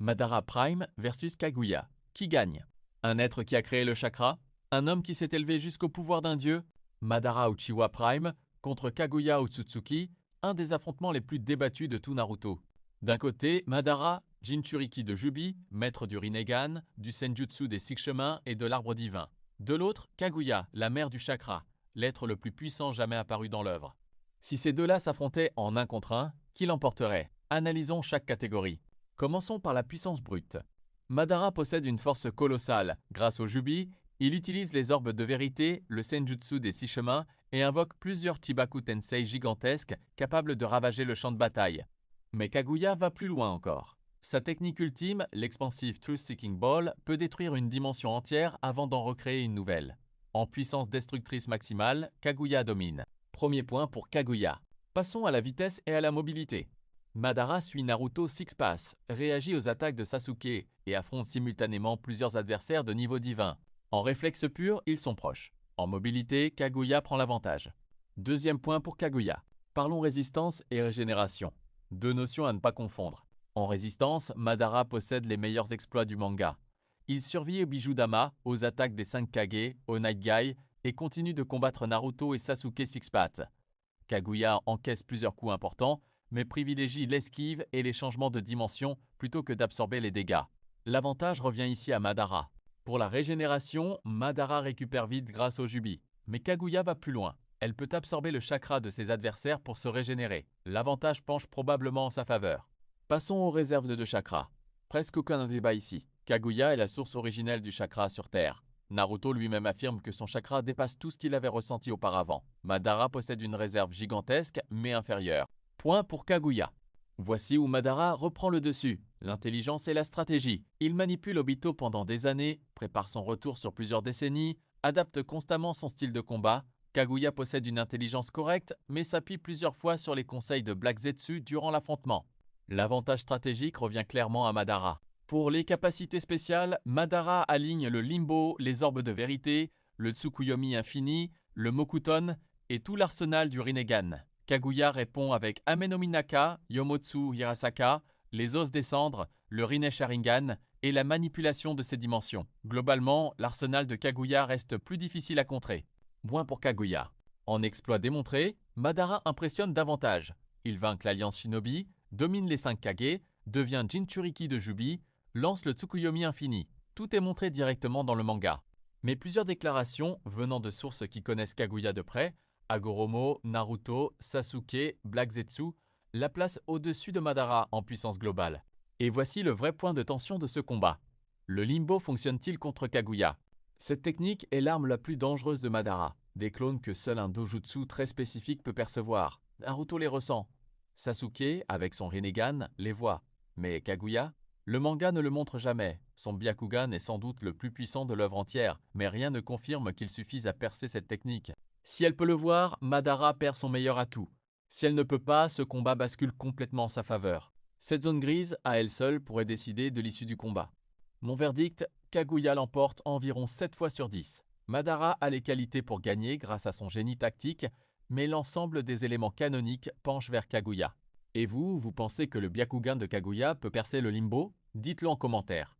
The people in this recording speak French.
Madara Prime versus Kaguya. Qui gagne? Un être qui a créé le chakra? Un homme qui s'est élevé jusqu'au pouvoir d'un dieu? Madara Uchiwa Prime contre Kaguya Otsutsuki, un des affrontements les plus débattus de tout Naruto. D'un côté, Madara, Jinchuriki de Jubi, maître du Rinnegan, du Senjutsu des Six Chemins et de l'Arbre Divin. De l'autre, Kaguya, la mère du chakra, l'être le plus puissant jamais apparu dans l'œuvre. Si ces deux-là s'affrontaient en 1 contre 1, qui l'emporterait? Analysons chaque catégorie. Commençons par la puissance brute. Madara possède une force colossale. Grâce au Jubi, il utilise les orbes de vérité, le Senjutsu des Six Chemins et invoque plusieurs Chibaku Tensei gigantesques capables de ravager le champ de bataille. Mais Kaguya va plus loin encore. Sa technique ultime, l'expansive Truth Seeking Ball, peut détruire une dimension entière avant d'en recréer une nouvelle. En puissance destructrice maximale, Kaguya domine. Premier point pour Kaguya. Passons à la vitesse et à la mobilité. Madara suit Naruto Six Pass, réagit aux attaques de Sasuke et affronte simultanément plusieurs adversaires de niveau divin. En réflexe pur, ils sont proches. En mobilité, Kaguya prend l'avantage. Deuxième point pour Kaguya. Parlons résistance et régénération. Deux notions à ne pas confondre. En résistance, Madara possède les meilleurs exploits du manga. Il survit au Bijudama, aux attaques des 5 Kage, au Night Guy et continue de combattre Naruto et Sasuke Six-Path. Kaguya encaisse plusieurs coups importants, mais privilégie l'esquive et les changements de dimension plutôt que d'absorber les dégâts. L'avantage revient ici à Madara. Pour la régénération, Madara récupère vite grâce au Jubi. Mais Kaguya va plus loin. Elle peut absorber le chakra de ses adversaires pour se régénérer. L'avantage penche probablement en sa faveur. Passons aux réserves de chakra. Presque aucun débat ici. Kaguya est la source originelle du chakra sur Terre. Naruto lui-même affirme que son chakra dépasse tout ce qu'il avait ressenti auparavant. Madara possède une réserve gigantesque, mais inférieure. Point pour Kaguya. Voici où Madara reprend le dessus. L'intelligence et la stratégie. Il manipule Obito pendant des années, prépare son retour sur plusieurs décennies, adapte constamment son style de combat. Kaguya possède une intelligence correcte, mais s'appuie plusieurs fois sur les conseils de Black Zetsu durant l'affrontement. L'avantage stratégique revient clairement à Madara. Pour les capacités spéciales, Madara aligne le Limbo, les orbes de vérité, le Tsukuyomi infini, le Mokuton et tout l'arsenal du Rinnegan. Kaguya répond avec Amenominaka, Yomotsu Hirasaka, les os des cendres, le Rinne Sharingan et la manipulation de ses dimensions. Globalement, l'arsenal de Kaguya reste plus difficile à contrer. Point pour Kaguya. En exploit démontré, Madara impressionne davantage. Il vainc l'Alliance Shinobi, domine les 5 Kage, devient Jinchuriki de Jubi, lance le Tsukuyomi infini. Tout est montré directement dans le manga. Mais plusieurs déclarations, venant de sources qui connaissent Kaguya de près, Hagoromo, Naruto, Sasuke, Black Zetsu, la placent au-dessus de Madara en puissance globale. Et voici le vrai point de tension de ce combat. Le Limbo fonctionne-t-il contre Kaguya? Cette technique est l'arme la plus dangereuse de Madara. Des clones que seul un dojutsu très spécifique peut percevoir. Naruto les ressent. Sasuke, avec son Rinnegan, les voit. Mais Kaguya? Le manga ne le montre jamais. Son Byakugan est sans doute le plus puissant de l'œuvre entière, mais rien ne confirme qu'il suffise à percer cette technique. Si elle peut le voir, Madara perd son meilleur atout. Si elle ne peut pas, ce combat bascule complètement en sa faveur. Cette zone grise, à elle seule, pourrait décider de l'issue du combat. Mon verdict, Kaguya l'emporte environ 7 fois sur 10. Madara a les qualités pour gagner grâce à son génie tactique, mais l'ensemble des éléments canoniques penche vers Kaguya. Et vous pensez que le Byakugan de Kaguya peut percer le Limbo? Dites-le en commentaire.